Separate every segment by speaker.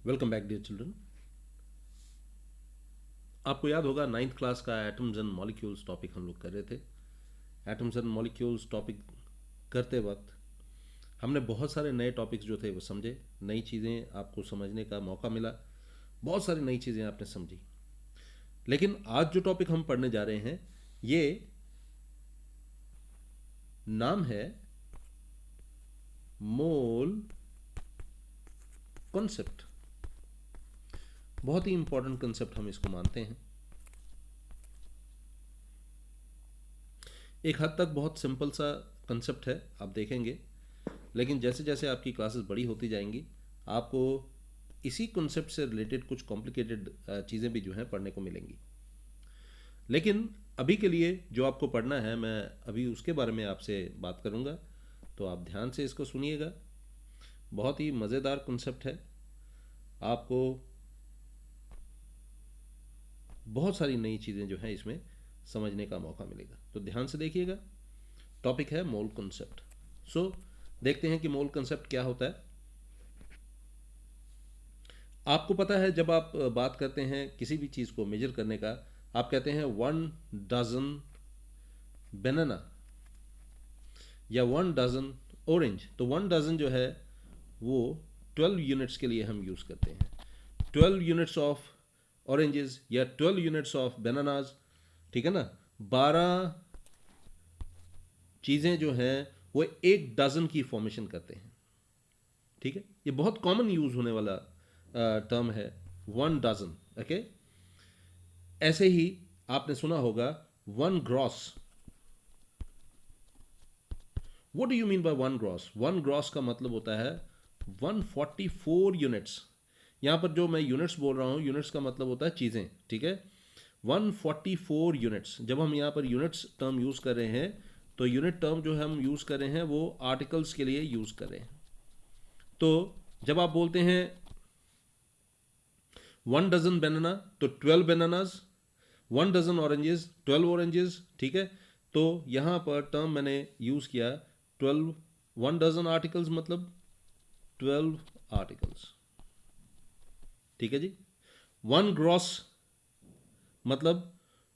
Speaker 1: Welcome back dear children. आपको याद होगा नाइन्थ क्लास का एटम्स एंड मॉलिक्यूल्स टॉपिक हम लोग कर रहे थे। एटम्स एंड मॉलिक्यूल्स टॉपिक करते वक्त हमने बहुत सारे नए टॉपिक्स जो थे वो समझे, नई चीज़ें आपको समझने का मौका मिला, बहुत सारी नई चीज़ें आपने समझी। लेकिन आज जो टॉपिक हम पढ़ने जा रहे हैं ये नाम है मोल कॉन्सेप्ट। बहुत ही इंपॉर्टेंट कंसेप्ट हम इसको मानते हैं। एक हद तक बहुत सिंपल सा कंसेप्ट है, आप देखेंगे। लेकिन जैसे जैसे आपकी क्लासेस बड़ी होती जाएंगी आपको इसी कॉन्सेप्ट से रिलेटेड कुछ कॉम्प्लिकेटेड चीज़ें भी जो हैं पढ़ने को मिलेंगी। लेकिन अभी के लिए जो आपको पढ़ना है मैं अभी उसके बारे में आपसे बात करूँगा, तो आप ध्यान से इसको सुनिएगा। बहुत ही मज़ेदार कॉन्सेप्ट है, आपको बहुत सारी नई चीज़ें जो हैं इसमें समझने का मौका मिलेगा। तो ध्यान से देखिएगा। टॉपिक है मोल कॉन्सेप्ट। सो देखते हैं कि मोल कॉन्सेप्ट क्या होता है। आपको पता है जब आप बात करते हैं किसी भी चीज़ को मेजर करने का, आप कहते हैं 1 डजन बनाना या 1 डजन ऑरेंज। तो 1 डजन जो है वो 12 यूनिट्स के लिए हम यूज़ करते हैं। 12 यूनिट्स ऑफ ऑरेंजेस या 12 यूनिट्स ऑफ बनानाज, ठीक है ना। 12 चीज़ें जो हैं वो 1 डजन की फॉर्मेशन करते हैं, ठीक है। ये बहुत कॉमन यूज़ होने वाला टर्म है 1 डजन, ओके। ऐसे ही आपने सुना होगा 1 gross. What do you mean by 1 gross? 1 gross का मतलब होता है 144 यूनिट्स। यहां पर जो मैं यूनिट्स बोल रहा हूं, यूनिट्स का मतलब होता है चीज़ें, ठीक है। 144 यूनिट्स। जब हम यहाँ पर यूनिट्स टर्म यूज़ कर रहे हैं तो यूनिट टर्म जो हम यूज़ कर रहे हैं वो आर्टिकल्स के लिए यूज़ कर रहे हैं। तो जब आप बोलते हैं 1 डजन बनाना तो 12 बनानाज, 1 डजन ऑरेंजेस 12 ऑरेंजेस, ठीक है। तो यहां पर टर्म मैंने यूज किया 12। 1 डजन आर्टिकल्स मतलब 12 आर्टिकल्स, ठीक है जी। 1 ग्रॉस मतलब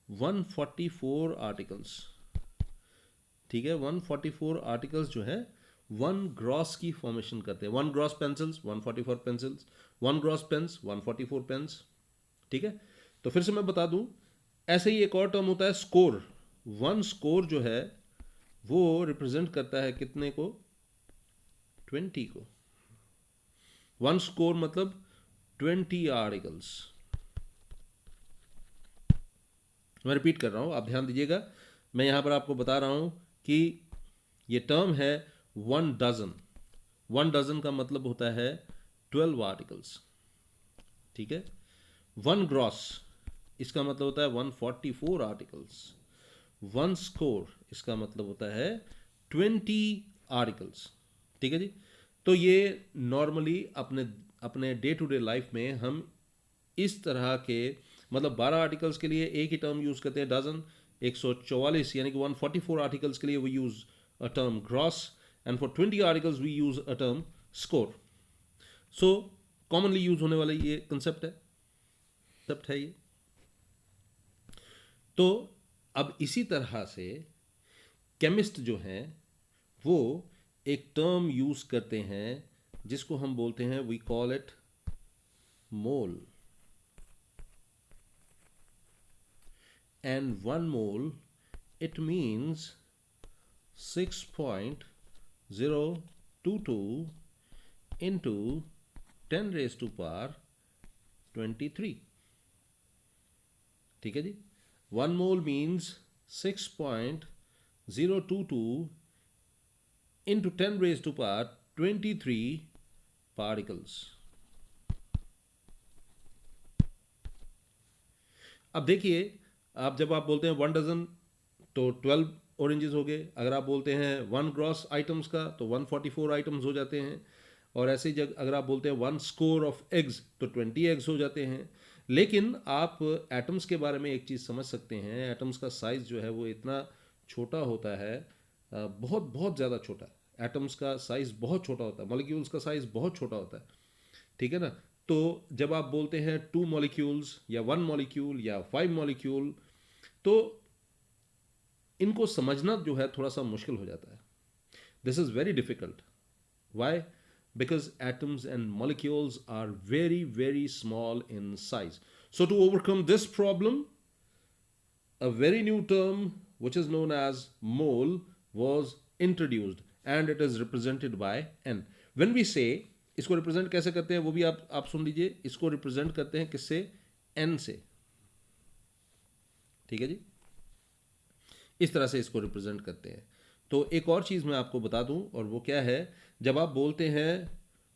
Speaker 1: 144 आर्टिकल्स, ठीक है। 144 आर्टिकल्स जो है 1 ग्रॉस की फॉर्मेशन करते हैं। 1 gross pencils 144 pencils, 1 gross pens 144 pens, ठीक है। तो फिर से मैं बता दूं, ऐसे ही एक और टर्म होता है स्कोर। 1 स्कोर जो है वो रिप्रेजेंट करता है कितने को? 20 को। 1 स्कोर मतलब 20 आर्टिकल्स। मैं रिपीट कर रहा हूं, आप ध्यान दीजिएगा। मैं यहां पर आपको बता रहा हूं कि ये टर्म है 1 डजन। 1 डजन का मतलब होता है 12 आर्टिकल्स, ठीक है। 1 ग्रॉस इसका मतलब होता है 144 आर्टिकल्स। 1 स्कोर इसका मतलब होता है 20 आर्टिकल्स, ठीक है जी। तो ये नॉर्मली अपने अपने डे टू डे लाइफ में हम इस तरह के मतलब 12 आर्टिकल्स के लिए एक ही टर्म यूज करते हैं डजन। 144 यानी कि 144 आर्टिकल्स के लिए we use a term gross, and for 20 articles we use a term score. So commonly use होने वाला ये कंसेप्ट है ये। तो अब इसी तरह से केमिस्ट जो हैं वो एक टर्म यूज करते हैं जिसको हम बोलते हैं, we call it mole. And 1 mole it means 6.022 into 10 raised to power 23, ठीक है जी। 1 mole means 6.022 into 10 raised to power 23 particles. अब देखिए, आप जब आप बोलते हैं 1 डजन तो 12 ऑरेंजेस हो गए। अगर आप बोलते हैं 1 ग्रॉस आइटम्स का तो 144 आइटम्स हो जाते हैं। और ऐसे ही अगर आप बोलते हैं 1 स्कोर ऑफ एग्स तो 20 एग्स हो जाते हैं। लेकिन आप एटम्स के बारे में एक चीज़ समझ सकते हैं, एटम्स का साइज़ जो है वो इतना छोटा होता है, बहुत बहुत ज़्यादा छोटा। एटम्स का साइज़ बहुत छोटा होता है, मॉलिक्यूल्स का साइज़ बहुत छोटा होता है, ठीक है ना। तो जब आप बोलते हैं 2 मॉलिक्यूल्स या 1 मॉलिक्यूल या 5 मॉलिक्यूल, तो इनको समझना जो है थोड़ा सा मुश्किल हो जाता है. This is very difficult. Why? Because atoms and molecules are very, very small in size. So, to overcome this problem, a very new term which is known as mole was introduced and it is represented by n. When we say इसको represent कैसे करते हैं वो भी आप सुन लीजिए. इसको represent करते हैं किससे? n से. ठीक है जी, इस तरह से इसको रिप्रेजेंट करते हैं. तो एक और चीज़ मैं आपको बता दूं, और वो क्या है, जब आप बोलते हैं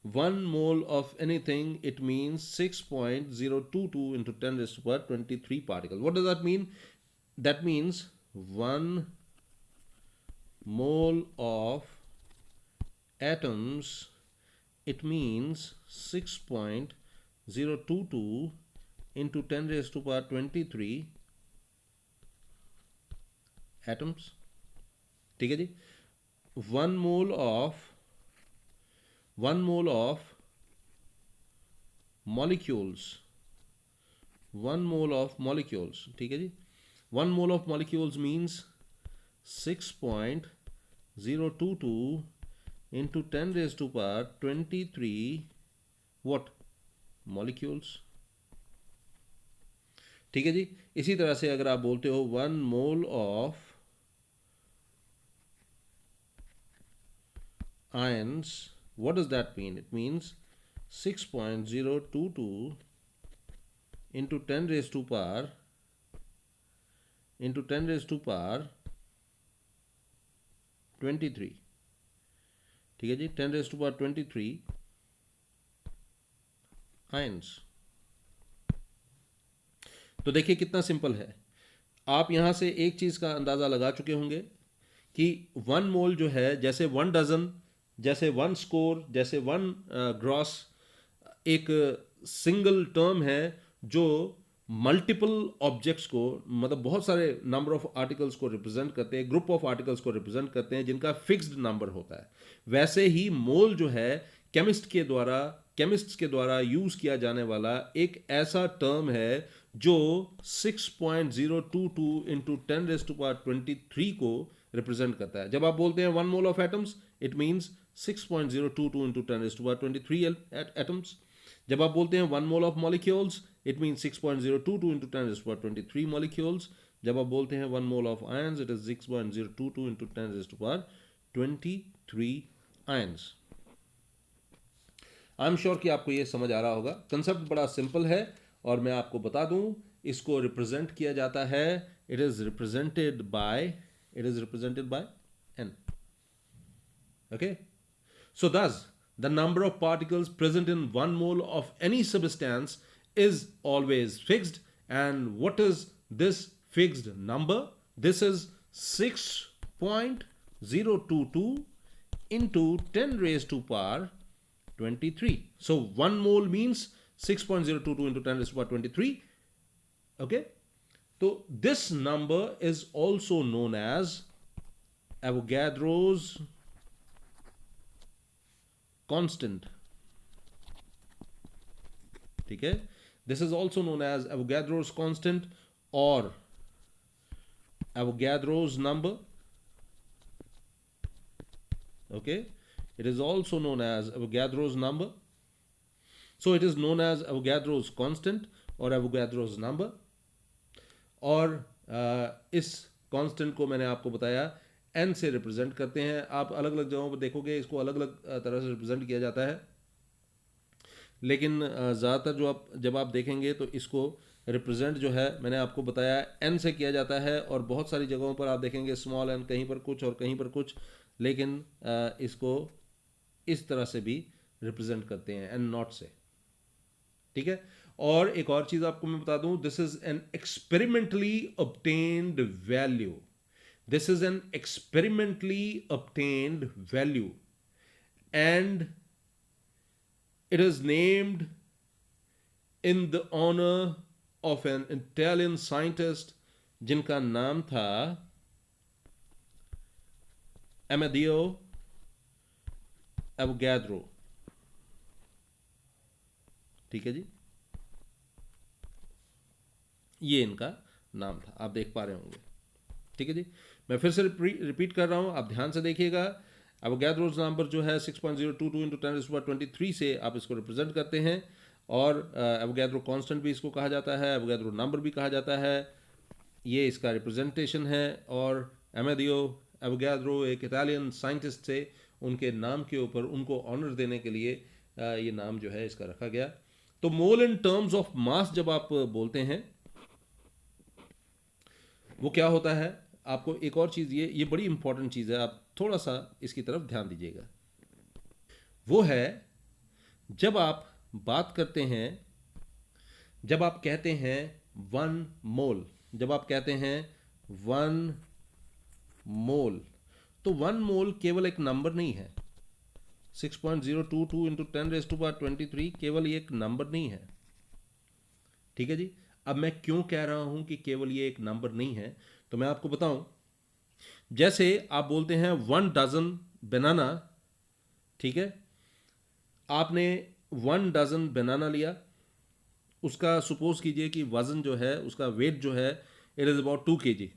Speaker 1: 1 mole of anything, it means 6.022 into 10⁻23 particle. What does that mean? That means 1 mole of atoms, it means 6.022 into 10⁻23 atoms. ठीक है जी. 1 mole of molecules, 1 mole of molecules, ठीक है जी. 1 mole of molecules means 6.022 into 10⁻23 what? Molecules. ठीक है जी. इसी तरह से अगर आप बोलते हो 1 mole of ions, what does that mean? It means 6.022 into 10 raised to power 23. ठीक है जी, 10 raised to power 23 ions. तो देखिए कितना सिंपल है. आप यहां से एक चीज का अंदाजा लगा चुके होंगे कि 1 मोल जो है, जैसे 1 डजन, जैसे 1 स्कोर, जैसे 1 ग्रॉस, एक सिंगल टर्म है जो मल्टीपल ऑब्जेक्ट्स को, मतलब बहुत सारे नंबर ऑफ आर्टिकल्स को रिप्रेजेंट करते हैं, ग्रुप ऑफ आर्टिकल्स को रिप्रेजेंट करते हैं जिनका फिक्स्ड नंबर होता है. वैसे ही मोल जो है केमिस्ट्स के द्वारा यूज किया जाने वाला एक ऐसा टर्म है जो 6.022 इंटू 10⁻23 को रिप्रेजेंट करता है. जब आप बोलते हैं 1 mole of atoms, it means 6.022 into 10⁻23 atoms. जब आप बोलते हैं 1 mole of molecules, it means 6.022 into 10⁻23 molecules. जब आप बोलते हैं 1 mole of ions, it is 6.022 into 10⁻23 ions. I am sure कि आपको ये समझ आ रहा होगा. कंसेप्ट बड़ा सिंपल है और मैं आपको बता दूं, इसको रिप्रेजेंट किया जाता है, it is represented by n. Okay, so thus the number of particles present in 1 mole of any substance is always fixed. And what is this fixed number? This is 6.022 into 10 raised to power 23. So 1 mole means 6.022 into 10 raised to power 23. Okay, so this number is also known as Avogadro's constant. ठीक है, this is also known as Avogadro's constant or Avogadro's number. Okay, it is also known as Avogadro's number. So it is known as Avogadro's constant or Avogadro's number. और इस constant को मैंने आपको बताया n से represent करते हैं. आप अलग अलग जगहों पर देखोगे इसको अलग अलग तरह से रिप्रेजेंट किया जाता है, लेकिन ज़्यादातर जब आप देखेंगे तो इसको रिप्रेजेंट जो है मैंने आपको बताया n से किया जाता है. और बहुत सारी जगहों पर आप देखेंगे स्मॉल n, कहीं पर कुछ और कहीं पर कुछ, लेकिन इसको इस तरह से भी रिप्रेजेंट करते हैं n नॉट से. ठीक है, और एक और चीज आपको मैं बता दूं, this is an experimentally obtained value. This is an experimentally obtained value and it is named in the honour of an Italian scientist जिनका नाम था Amadeo Avogadro. ठीक है जी, ये इनका नाम था, आप देख पा रहे होंगे। ठीक है जी, मैं फिर से रिपीट कर रहा हूँ, आप ध्यान से देखिएगा। एवोगैड्रोस नंबर जो है 6.022 इंटू 10⁻23 से आप इसको रिप्रेजेंट करते हैं, और एवोगैड्रो कांस्टेंट भी इसको कहा जाता है, एवोगैड्रो नंबर भी कहा जाता है, ये इसका रिप्रेजेंटेशन है। और अमेडियो एवोगैड्रो एक इटालियन साइंटिस्ट थे, उनके नाम के ऊपर उनको ऑनर देने के लिए ये नाम जो है इसका रखा गया। तो मोल इन टर्म्स ऑफ मास जब आप बोलते हैं वो क्या होता है, आपको एक और चीज़, ये बड़ी इंपॉर्टेंट चीज़ है, आप थोड़ा सा इसकी तरफ ध्यान दीजिएगा। वो है जब आप बात करते हैं, जब आप कहते हैं 1 मोल, जब आप कहते हैं 1 मोल, तो 1 मोल केवल एक नंबर नहीं है। 6.022 इंटू 10⁻23 केवल ये एक नंबर नहीं है। ठीक है जी, अब मैं क्यों कह रहा हूं कि केवल ये एक नंबर नहीं है, तो मैं आपको बताऊं। जैसे आप बोलते हैं 1 डजन बनाना, ठीक है, आपने 1 डजन बनाना लिया, उसका सपोज कीजिए कि वजन जो है, उसका वेट जो है, it is about 2 kg।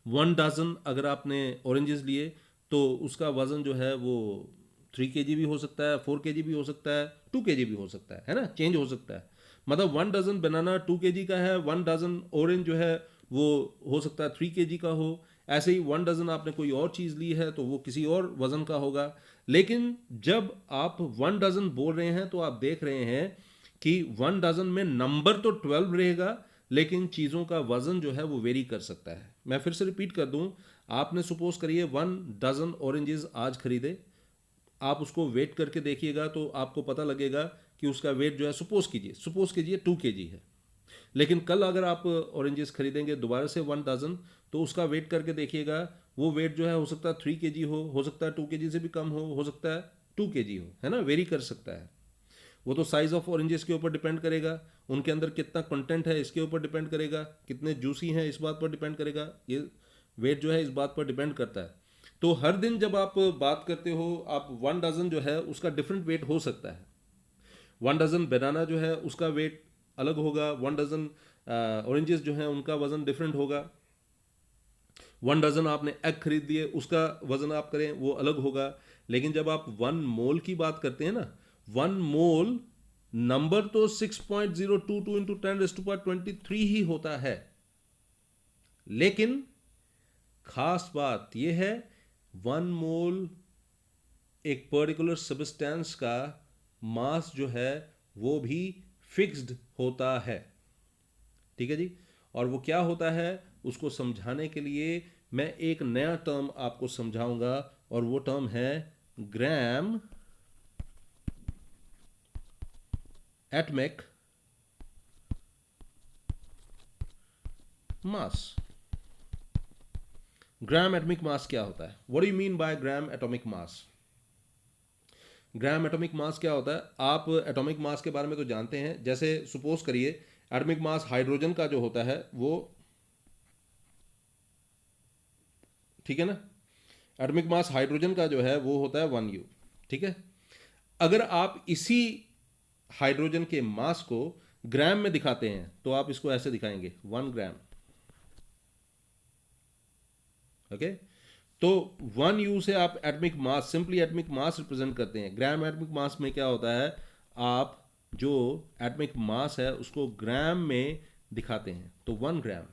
Speaker 1: 1 dozen अगर आपने ऑरेंजेस लिए तो उसका वजन जो है वो 3 kg भी हो सकता है, 4 kg भी हो सकता है, 2 kg भी हो सकता है ना, चेंज हो सकता है। मतलब 1 डजन बनाना 2 kg का है, 1 डजन ऑरेंज जो है वो हो सकता है 3 kg का हो। ऐसे ही 1 डजन आपने कोई और चीज़ ली है तो वो किसी और वजन का होगा। लेकिन जब आप 1 डजन बोल रहे हैं तो आप देख रहे हैं कि 1 डजन में नंबर तो 12 रहेगा, लेकिन चीज़ों का वजन जो है वो वेरी कर सकता है। मैं फिर से रिपीट कर दूं, आपने सपोज करिए 1 डजन ऑरेंजेस आज खरीदे, आप उसको वेट करके देखिएगा तो आपको पता लगेगा कि उसका वेट जो है, सपोज कीजिए 2 kg है। लेकिन कल अगर आप ऑरेंजेस खरीदेंगे दोबारा से 1 डजन, तो उसका वेट करके देखिएगा, वो वेट जो है हो सकता है 3 kg हो सकता है 2 kg से भी कम हो सकता है 2 kg हो, है ना, वेरी कर सकता है। वो तो साइज ऑफ ऑरेंजेस के ऊपर डिपेंड करेगा, उनके अंदर कितना कंटेंट है इसके ऊपर डिपेंड करेगा, कितने जूसी हैं इस बात पर डिपेंड करेगा, ये वेट जो है इस बात पर डिपेंड करता है। तो हर दिन जब आप बात करते हो, आप 1 डजन जो है उसका डिफरेंट वेट हो सकता है। 1 डजन बनाना जो है उसका वेट अलग होगा, 1 डजन ऑरेंजेस जो हैं उनका वजन डिफरेंट होगा। 1 डजन आपने एग खरीद दिए, उसका वजन आप करें वो अलग होगा। लेकिन जब आप 1 मोल की बात करते हैं ना, 1 मोल नंबर तो 6.022 इंटू 10⁻23 ही होता है, लेकिन खास बात यह है 1 मोल एक पर्टिकुलर सब्सटेंस का मास जो है वो भी फिक्स्ड होता है। ठीक है जी, और वो क्या होता है उसको समझाने के लिए मैं एक नया टर्म आपको समझाऊंगा, और वो टर्म है gram atomic mass. Gram atomic mass क्या होता है? What do you mean by gram atomic mass? Gram atomic mass क्या होता है? आप एटॉमिक मास के बारे में तो जानते हैं। जैसे सपोज करिए एटॉमिक मास हाइड्रोजन का जो होता है वो, ठीक है ना, एटॉमिक मास हाइड्रोजन का जो है वो होता है 1 U। ठीक है, अगर आप इसी हाइड्रोजन के मास को ग्राम में दिखाते हैं तो आप इसको ऐसे दिखाएंगे 1 ग्राम। ओके, तो 1 U से आप atomic mass, simply atomic mass represent करते हैं। ग्राम एटॉमिक मास में क्या होता है, आप जो एटॉमिक मास है उसको ग्राम में दिखाते हैं, तो 1 ग्राम।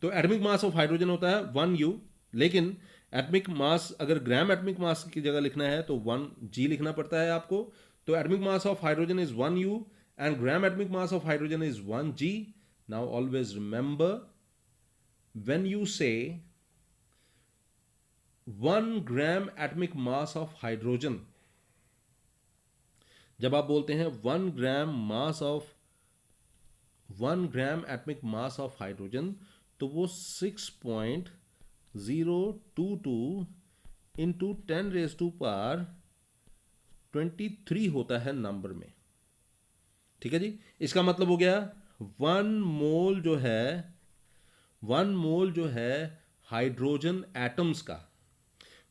Speaker 1: तो एटॉमिक मास ऑफ हाइड्रोजन होता है 1 U, लेकिन एटॉमिक मास अगर ग्राम एटॉमिक मास की जगह लिखना है तो 1 G लिखना पड़ता है आपको। तो atomic mass of hydrogen is 1 U and gram atomic mass of hydrogen is 1 G। Now always remember, when you से 1 gram atomic mass of hydrogen, जब आप बोलते हैं 1 gram atomic mass of hydrogen, तो वो 6.022 इंटू 10⁻23 होता है नंबर में। ठीक है जी, इसका मतलब हो गया 1 मोल जो है, 1 मोल जो है हाइड्रोजन एटम्स का,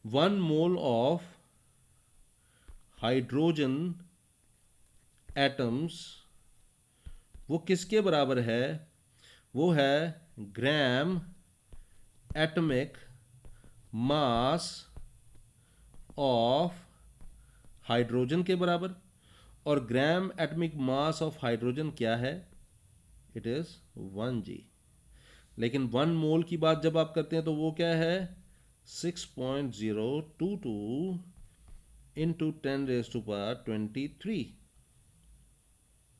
Speaker 1: 1 मोल ऑफ हाइड्रोजन एटम्स वो किसके बराबर है? वो है gram atomic mass of hydrogen के बराबर। और gram atomic mass of hydrogen क्या है? It is 1 g। लेकिन 1 मोल की बात जब आप करते हैं तो वो क्या है? 6.022 इंटू 10⁻23।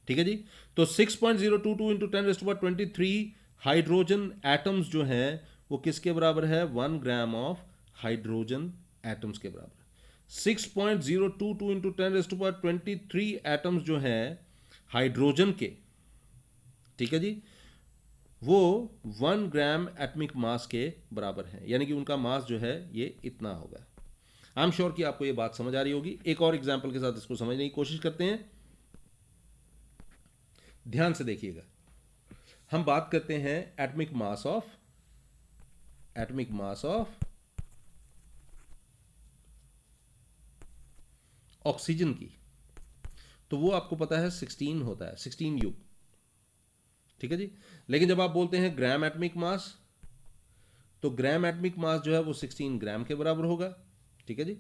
Speaker 1: ठीक है जी। तो 6.022 इंटू 10⁻23 हाइड्रोजन एटम्स जो हैं वो किसके बराबर है? 1 ग्राम ऑफ हाइड्रोजन एटम्स के बराबर। 6.022 इंटू 10⁻23 एटम्स जो हैं हाइड्रोजन के, ठीक है जी, वो 1 ग्राम एटमिक मास के बराबर है, यानी कि उनका मास जो है ये इतना होगा। आई एम श्योर कि आपको ये बात समझ आ रही होगी। एक और एग्जाम्पल के साथ इसको समझने की कोशिश करते हैं। ध्यान से देखिएगा। हम बात करते हैं एटमिक मास ऑफ ऑक्सीजन की। तो वो आपको पता है 16 होता है, 16U। ठीक है जी। लेकिन जब आप बोलते हैं ग्राम एटमिक मास, तो ग्राम एटमिक मास जो है वो 16 ग्राम के बराबर होगा। ठीक है जी।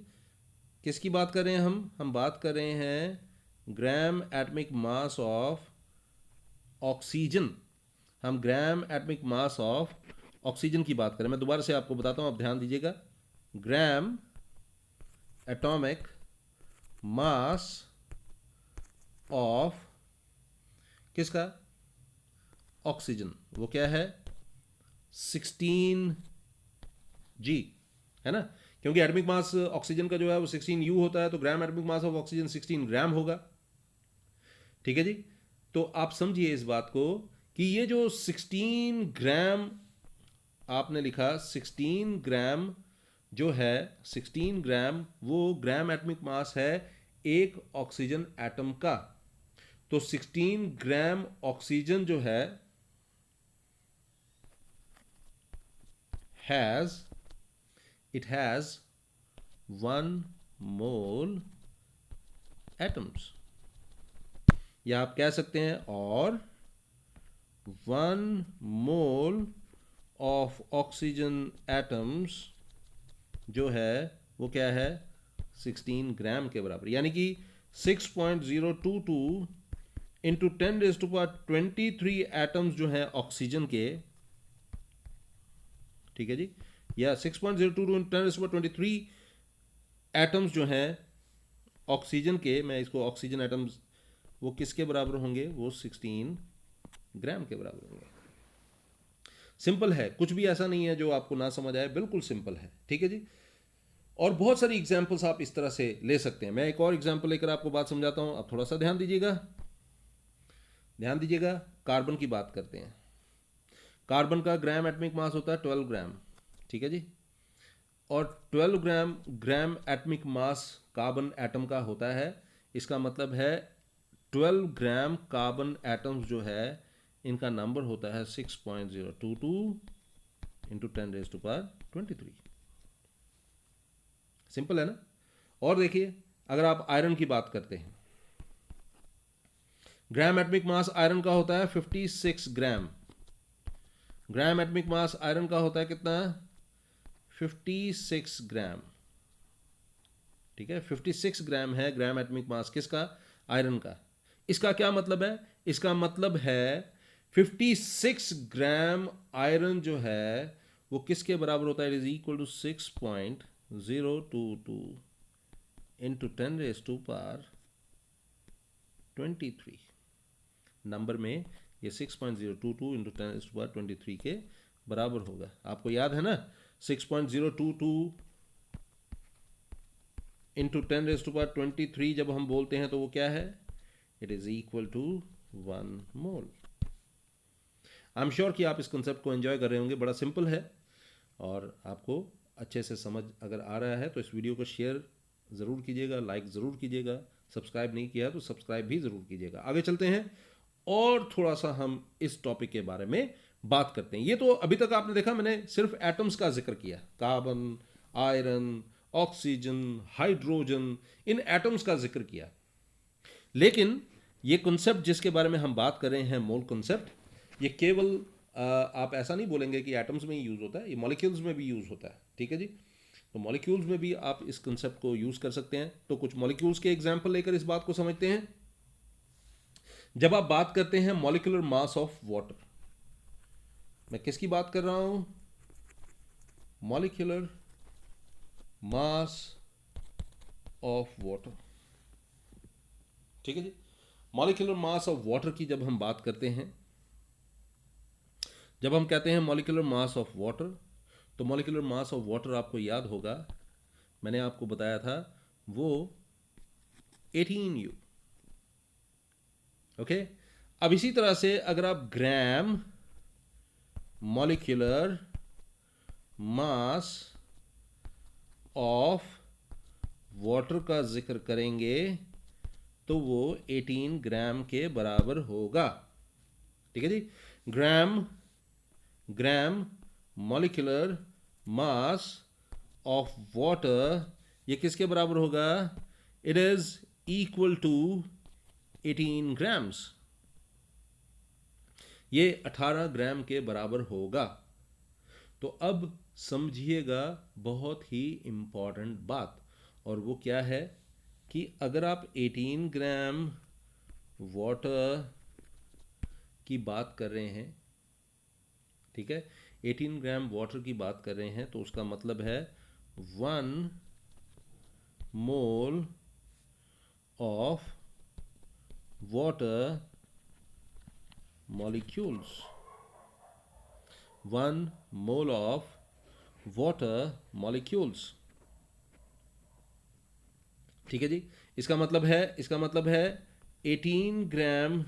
Speaker 1: किसकी बात कर रहे हैं हम बात कर रहे हैं ग्राम एटमिक मास ऑफ ऑक्सीजन। हम ग्राम एटमिक मास ऑफ ऑक्सीजन की बात करें। मैं दोबारा से आपको बताता हूं, आप ध्यान दीजिएगा। ग्राम एटॉमिक मास ऑफ किसका? ऑक्सीजन। वो क्या है? 16 g, है ना? क्योंकि एटमिक मास ऑक्सीजन का जो है वो 16U होता है, तो ग्राम एटमिक मास ऑफ ऑक्सीजन 16 ग्राम होगा। ठीक है जी। तो आप समझिए इस बात को कि ये जो 16 ग्राम आपने लिखा, 16 ग्राम जो है, 16 ग्राम वो ग्राम एटमिक मास है एक ऑक्सीजन एटम का। तो 16 ग्राम ऑक्सीजन जो है it has 1 mole atoms, या आप कह सकते हैं और 1 mole of oxygen atoms जो है वो क्या है? 16 ग्राम के बराबर। यानी कि 6.022 इंटू 10⁻23 एटम्स जो हैं ऑक्सीजन के, ठीक है जी, या 6.022 इंटू 10⁻23 एटम्स जो हैं ऑक्सीजन के, मैं इसको ऑक्सीजन एटम्स, वो किसके बराबर होंगे? वो 16 ग्राम के बराबर होंगे। सिंपल है, कुछ भी ऐसा नहीं है जो आपको ना समझ आए, बिल्कुल सिंपल है। ठीक है जी। और बहुत सारी एग्जाम्पल्स आप इस तरह से ले सकते हैं। मैं एक और एग्जाम्पल लेकर आपको बात समझाता हूं। आप थोड़ा सा ध्यान दीजिएगा, ध्यान दीजिएगा। कार्बन की बात करते हैं। कार्बन का ग्राम एटमिक मास होता है 12 ग्राम। ठीक है जी। और 12 ग्राम एटमिक मास कार्बन एटम का होता है। इसका मतलब है 12 ग्राम कार्बन एटम्स जो है इनका नंबर होता है 6.022 इंटू 10⁻23। सिंपल है ना? और देखिए, अगर आप आयरन की बात करते हैं, ग्राम एटमिक मास आयरन का होता है 56 ग्राम। ग्राम एटमिक मास आयरन का होता है कितना? 56 ग्राम। ठीक है, 56 ग्राम है ग्राम एटमिक मास किसका? आयरन का। इसका क्या मतलब है? इसका मतलब है 56 ग्राम आयरन जो है वो किसके बराबर होता है? It is equal to 6.022 into 10⁻23। Number में ये 6.022 इंटू 10⁻23 के बराबर होगा। आपको याद है ना? 6.022 इंटू 10⁻23 जब हम बोलते हैं तो वो क्या है? इट इज इक्वल टू 1 मोल। आई एम श्योर कि आप इस कंसेप्ट को एंजॉय कर रहे होंगे। बड़ा सिंपल है और आपको अच्छे से समझ अगर आ रहा है तो इस वीडियो को शेयर ज़रूर कीजिएगा, लाइक ज़रूर कीजिएगा, सब्सक्राइब नहीं किया तो सब्सक्राइब भी ज़रूर कीजिएगा। आगे चलते हैं और थोड़ा सा हम इस टॉपिक के बारे में बात करते हैं। ये तो अभी तक आपने देखा, मैंने सिर्फ एटम्स का जिक्र किया, कार्बन, आयरन, ऑक्सीजन, हाइड्रोजन, इन एटम्स का जिक्र किया। लेकिन ये कॉन्सेप्ट जिसके बारे में हम बात कर रहे हैं, मोल कॉन्सेप्ट, ये केवल आप ऐसा नहीं बोलेंगे कि एटम्स में ही यूज़ होता है, ये मॉलिक्यूल्स में भी यूज़ होता है। ठीक है जी। तो मॉलिक्यूल्स में भी आप इस कंसेप्ट को यूज़ कर सकते हैं। तो कुछ मॉलिक्यूल्स के एग्जांपल लेकर इस बात को समझते हैं। जब आप बात करते हैं मॉलिक्यूलर मास ऑफ वाटर, मैं किसकी बात कर रहा हूं? Molecular mass of water. ठीक है जी। मॉलिक्यूलर मास ऑफ वाटर की जब हम बात करते हैं, जब हम कहते हैं मॉलिक्यूलर मास ऑफ वाटर, तो मॉलिक्यूलर मास ऑफ वाटर आपको याद होगा, मैंने आपको बताया था वो 18U। ओके। अब इसी तरह से अगर आप ग्राम मॉलिक्यूलर मास ऑफ वाटर का जिक्र करेंगे तो वो 18 ग्राम के बराबर होगा। ठीक है जी। Gram gram molecular mass of water, ये किसके बराबर होगा? It is equal to 18 grams. ये 18 ग्राम के बराबर होगा। तो अब समझिएगा बहुत ही इंपॉर्टेंट बात, और वो क्या है कि अगर आप 18 ग्राम वाटर की बात कर रहे हैं, ठीक है, 18 ग्राम वाटर की बात कर रहे हैं, तो उसका मतलब है 1 mole of water molecules, 1 mole of water molecules। ठीक है जी। इसका मतलब है 18 gram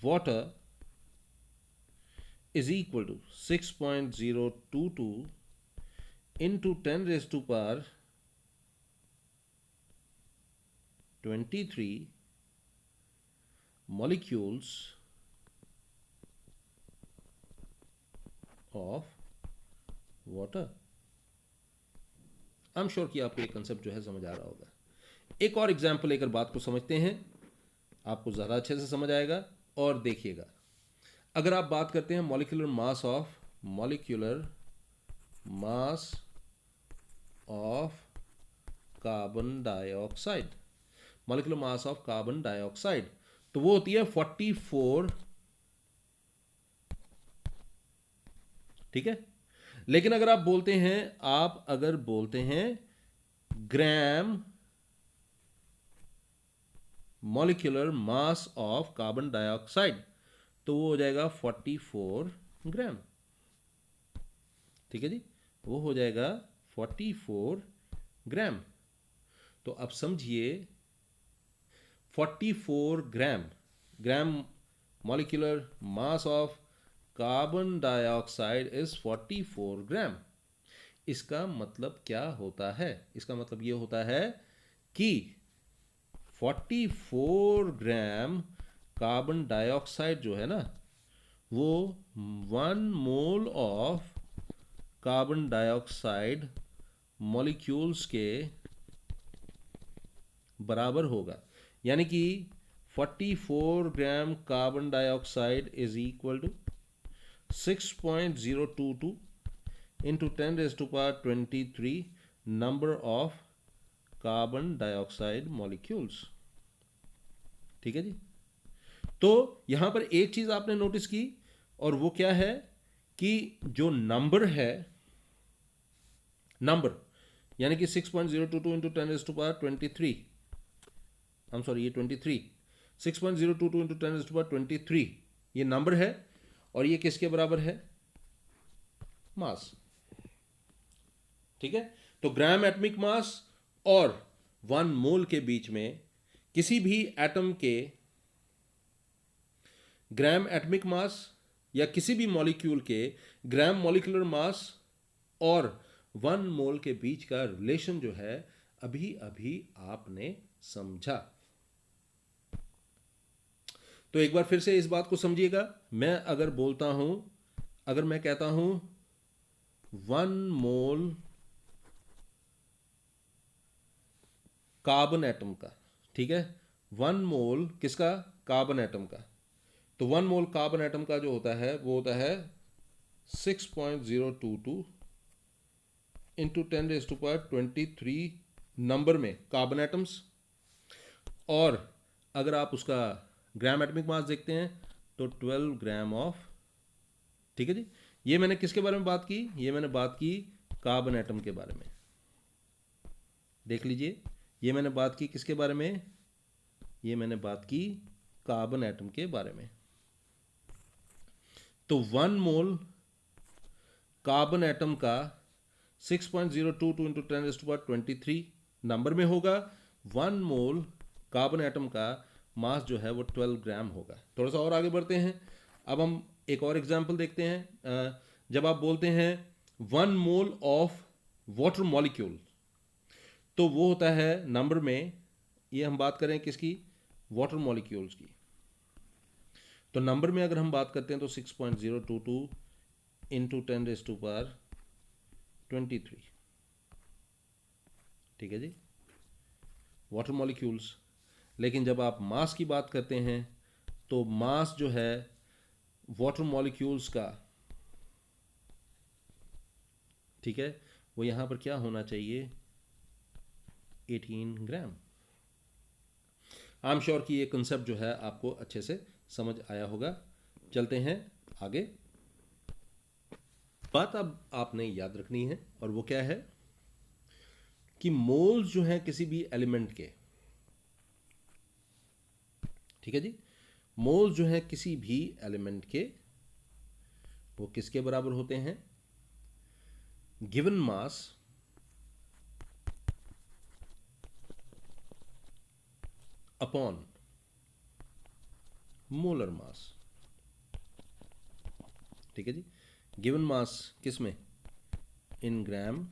Speaker 1: water is equal to 6.022 into 10 raised to power 23 molecules of water। I am sure कि आपको ये कंसेप्ट जो है समझ आ रहा होगा। एक और एग्जाम्पल लेकर बात को समझते हैं, आपको ज़्यादा अच्छे से समझ आएगा। और देखिएगा, अगर आप बात करते हैं molecular mass of carbon dioxide, molecular mass of carbon dioxide, तो वो होती है 44। ठीक है। लेकिन अगर आप बोलते हैं ग्राम molecular mass of carbon dioxide, तो वो हो जाएगा 44 ग्राम। ठीक है जी। वो हो जाएगा 44 ग्राम। तो अब समझिए 44 ग्राम molecular mass of carbon dioxide is 44 ग्राम। इसका मतलब क्या होता है? इसका मतलब ये होता है कि 44 ग्राम कार्बन डाइऑक्साइड जो है ना, वो 1 mole of carbon dioxide molecules के बराबर होगा। यानी कि 44 gram carbon dioxide is equal to 6.022 into 10 raised to power 23 number of carbon dioxide molecules. ठीक है जी। तो यहां पर एक चीज आपने नोटिस की, और वो क्या है कि जो नंबर है, नंबर यानी कि 6.022 into 10 raised to power 23, I am sorry, ये 23, 6.022 into 10 raised to power 23 ये नंबर है, और ये किसके बराबर है? मास। ठीक है। तो ग्राम एटमिक मास और 1 मोल के बीच में किसी भी एटम के ग्राम एटमिक मास या किसी भी मॉलिक्यूल के ग्राम मॉलिक्यूलर मास और 1 मोल के बीच का रिलेशन जो है, अभी अभी आपने समझा। तो एक बार फिर से इस बात को समझिएगा। अगर मैं कहता हूं 1 मोल कार्बन एटम का, ठीक है, 1 मोल किसका? कार्बन एटम का। तो 1 मोल कार्बन एटम का जो होता है वो होता है 6.022 इंटू 10⁻23 नंबर में कार्बन एटम्स। और अगर आप उसका ग्राम एटमिक मास देखते हैं तो 12 ग्राम ऑफ, ठीक है जी। ये मैंने किसके बारे में बात की? ये मैंने बात की कार्बन एटम के बारे में। देख लीजिए, ये मैंने बात की किसके बारे में? ये मैंने बात की कार्बन एटम के बारे में। तो 1 मोल कार्बन एटम का 6.022 इंटू 10⁻23 नंबर में होगा। 1 मोल कार्बन एटम का मास जो है वो 12 ग्राम होगा। थोड़ा सा और आगे बढ़ते हैं। अब हम एक और एग्जांपल देखते हैं। जब आप बोलते हैं 1 मोल ऑफ वाटर मॉलिक्यूल, तो वो होता है नंबर में, ये हम बात करें किसकी? वाटर मॉलिक्यूल्स की। तो नंबर में अगर हम बात करते हैं तो 6.022 इंटू 10⁻23, ठीक है जी, वाटर मॉलिक्यूल्स। लेकिन जब आप मास की बात करते हैं तो मास जो है वाटर मॉलिक्यूल्स का, ठीक है, वो यहां पर क्या होना चाहिए? 18 ग्राम। आई एम श्योर कि ये कंसेप्ट जो है आपको अच्छे से समझ आया होगा। चलते हैं आगे। बात अब आपने याद रखनी है, और वो क्या है कि मोल्स जो हैं किसी भी एलिमेंट के, ठीक है जी, मोल्स जो हैं किसी भी एलिमेंट के, वो किसके बराबर होते हैं? Given mass upon molar mass, ठीक है जी। गिवन मास किस में? इन ग्राम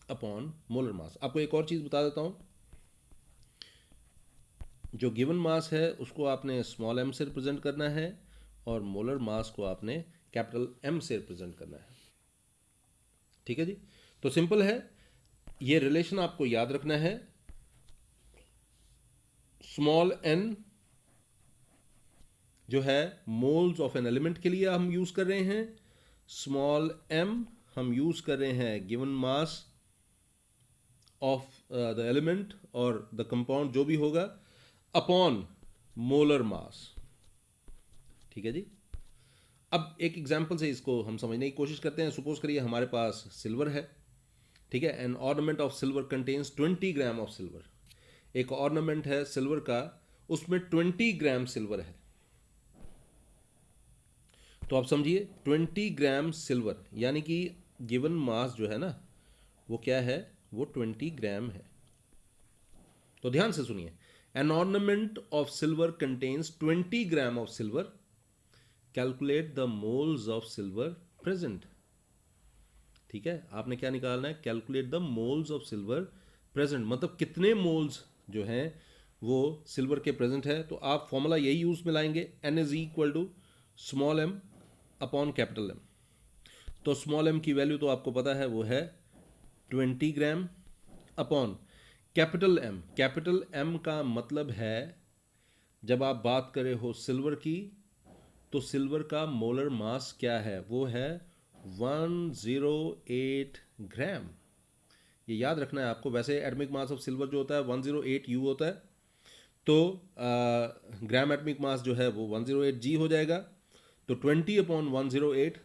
Speaker 1: अपॉन मोलर मास। आपको एक और चीज बता देता हूं, जो गिवन मास है उसको आपने स्मॉल m से रिप्रेजेंट करना है, और मोलर मास को आपने कैपिटल M से रिप्रेजेंट करना है, ठीक है जी। तो सिंपल है, ये रिलेशन आपको याद रखना है। स्मॉल n जो है मोल्स ऑफ एन एलिमेंट के लिए हम यूज कर रहे हैं, स्मॉल m हम यूज कर रहे हैं given mass of the element और द कंपाउंड जो भी होगा, अपॉन मोलर मास, ठीक है जी। अब एक एग्जांपल से इसको हम समझने की कोशिश करते हैं। सपोज करिए हमारे पास सिल्वर है, ठीक है। N ornament of silver contains 20 gram of silver. एक ऑर्नामेंट है सिल्वर का, उसमें 20 ग्राम सिल्वर है। तो आप समझिए 20 ग्राम सिल्वर, यानी कि गिवन मास जो है ना वो क्या है? वो 20 ग्राम है। तो ध्यान से सुनिए, N ornament of silver contains 20 gram of silver, calculate the moles of silver present. ठीक है, आपने क्या निकालना है? Calculate the moles of silver present, मतलब कितने मोल्स जो हैं वो सिल्वर के प्रेजेंट है। तो आप फॉर्मूला यही यूज में लाएंगे, n is equal to small m upon capital M। तो स्मॉल m की वैल्यू तो आपको पता है, वो है 20 gram upon capital M। Capital M का मतलब है, जब आप बात करें हो सिल्वर की, तो सिल्वर का मोलर मास क्या है? वो है 108 ग्राम। ये याद रखना है आपको। वैसे एटमिक मास ऑफ सिल्वर जो होता है 108 U होता है, तो ग्राम एटमिक मास जो है वो 108 G हो जाएगा। तो 20 अपॉन 108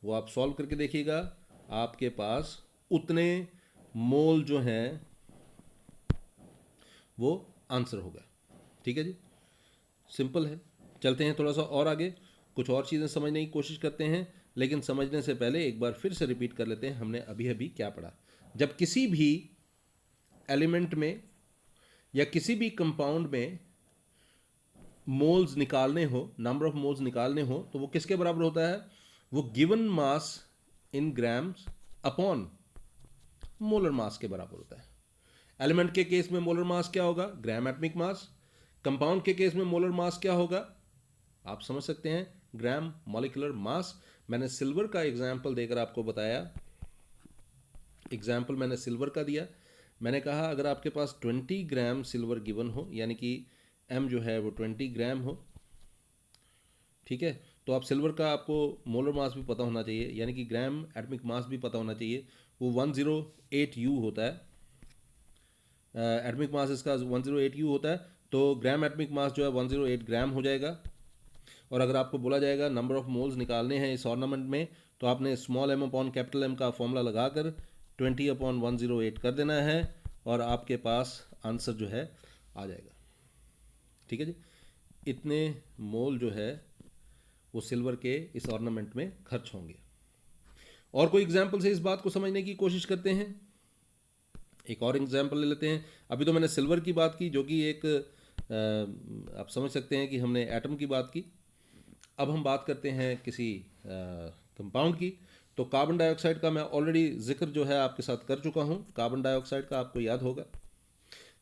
Speaker 1: वो आप सॉल्व करके देखिएगा, आपके पास उतने मोल जो हैं वो आंसर होगा। ठीक है जी, सिंपल है। चलते हैं थोड़ा सा और आगे, कुछ और चीज़ें समझने की कोशिश करते हैं। लेकिन समझने से पहले एक बार फिर से रिपीट कर लेते हैं हमने अभी अभी क्या पढ़ा। जब किसी भी एलिमेंट में या किसी भी कंपाउंड में मोल्स निकालने हो, नंबर ऑफ मोल्स निकालने हो, तो वो किसके बराबर होता है? वो given mass in grams upon molar mass के बराबर होता है। एलिमेंट के केस में मोलर मास क्या होगा? ग्राम एटमिक मास। कंपाउंड के केस में मोलर मास क्या होगा? आप समझ सकते हैं, ग्राम मॉलिक्यूलर मास। मैंने सिल्वर का एग्जाम्पल देकर आपको बताया, एग्जाम्पल मैंने सिल्वर का दिया। मैंने कहा अगर आपके पास 20 ग्राम सिल्वर गिवन हो, यानी कि m जो है वो 20 ग्राम हो, ठीक है, तो आप सिल्वर का आपको मोलर मास भी पता होना चाहिए, यानी कि ग्राम एटमिक मास भी पता होना चाहिए। वो 108 U होता है, एटमिक मास इसका 108 U होता है। तो ग्राम एटमिक मास जो है 108 ग्राम हो जाएगा। और अगर आपको बोला जाएगा नंबर ऑफ मोल्स निकालने हैं इस ऑर्नामेंट में, तो आपने small m upon capital M का फॉर्मूला लगाकर 20 अपॉन 108 कर देना है और आपके पास आंसर जो है आ जाएगा। ठीक है जी, इतने मोल जो है वो सिल्वर के इस ऑर्नामेंट में खर्च होंगे। और कोई एग्जाम्पल से इस बात को समझने की कोशिश करते हैं। एक और एग्जाम्पल ले लेते हैं। अभी तो मैंने सिल्वर की बात की, जो कि एक आप समझ सकते हैं कि हमने एटम की बात की। अब हम बात करते हैं किसी कंपाउंड की। तो कार्बन डाइऑक्साइड का मैं ऑलरेडी जिक्र जो है आपके साथ कर चुका हूँ। कार्बन डाइऑक्साइड का आपको याद होगा।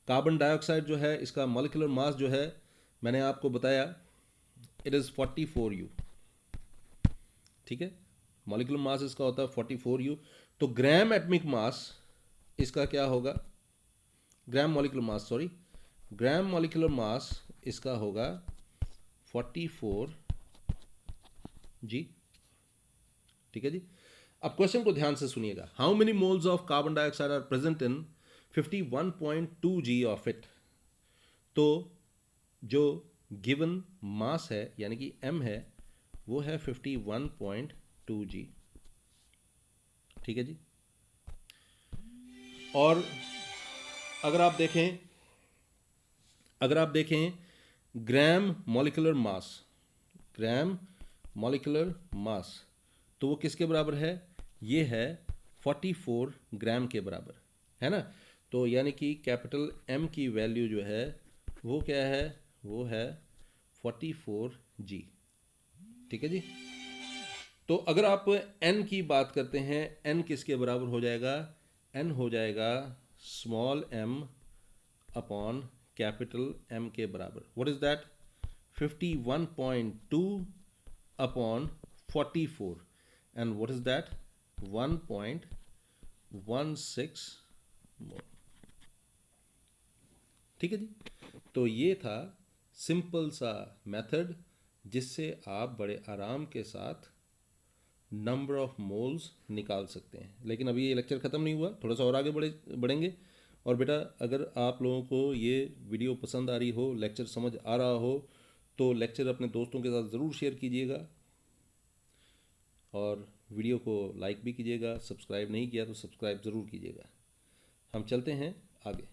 Speaker 1: कार्बन डाइऑक्साइड जो है इसका मॉलिक्यूलर मास जो है मैंने आपको बताया, इट इज़ 44 U। ठीक है, मॉलिक्यूलर मास इसका होता है 44 U। तो ग्राम एटमिक मास इसका क्या होगा, ग्राम मॉलिक्यूलर मास इसका होगा 44 G। ठीक है जी। अब क्वेश्चन को ध्यान से सुनिएगा। How many moles of carbon dioxide are present in 51.2 G of it. तो जो गिवन मास है यानी कि m है वो है 51.2 G। ठीक है जी। और अगर आप देखें ग्राम मॉलिक्यूलर मास, तो वो किसके बराबर है, ये है 44 ग्राम के बराबर, है ना। तो यानी कि कैपिटल M की वैल्यू जो है वो क्या है, वो है 44 G। ठीक है जी। तो अगर आप n की बात करते हैं, n किसके बराबर हो जाएगा, n हो जाएगा small m upon capital M के बराबर। What is that, 51.2 upon 44, and what is that, 1.16 मोल। ठीक है जी। तो ये था सिंपल सा मेथड जिससे आप बड़े आराम के साथ नंबर ऑफ मोल्स निकाल सकते हैं। लेकिन अभी ये लेक्चर ख़त्म नहीं हुआ, थोड़ा सा और आगे बढ़ेंगे। और बेटा अगर आप लोगों को ये वीडियो पसंद आ रही हो, लेक्चर समझ आ रहा हो, तो लेक्चर अपने दोस्तों के साथ ज़रूर शेयर कीजिएगा और वीडियो को लाइक भी कीजिएगा। सब्सक्राइब नहीं किया तो सब्सक्राइब ज़रूर कीजिएगा। हम चलते हैं आगे।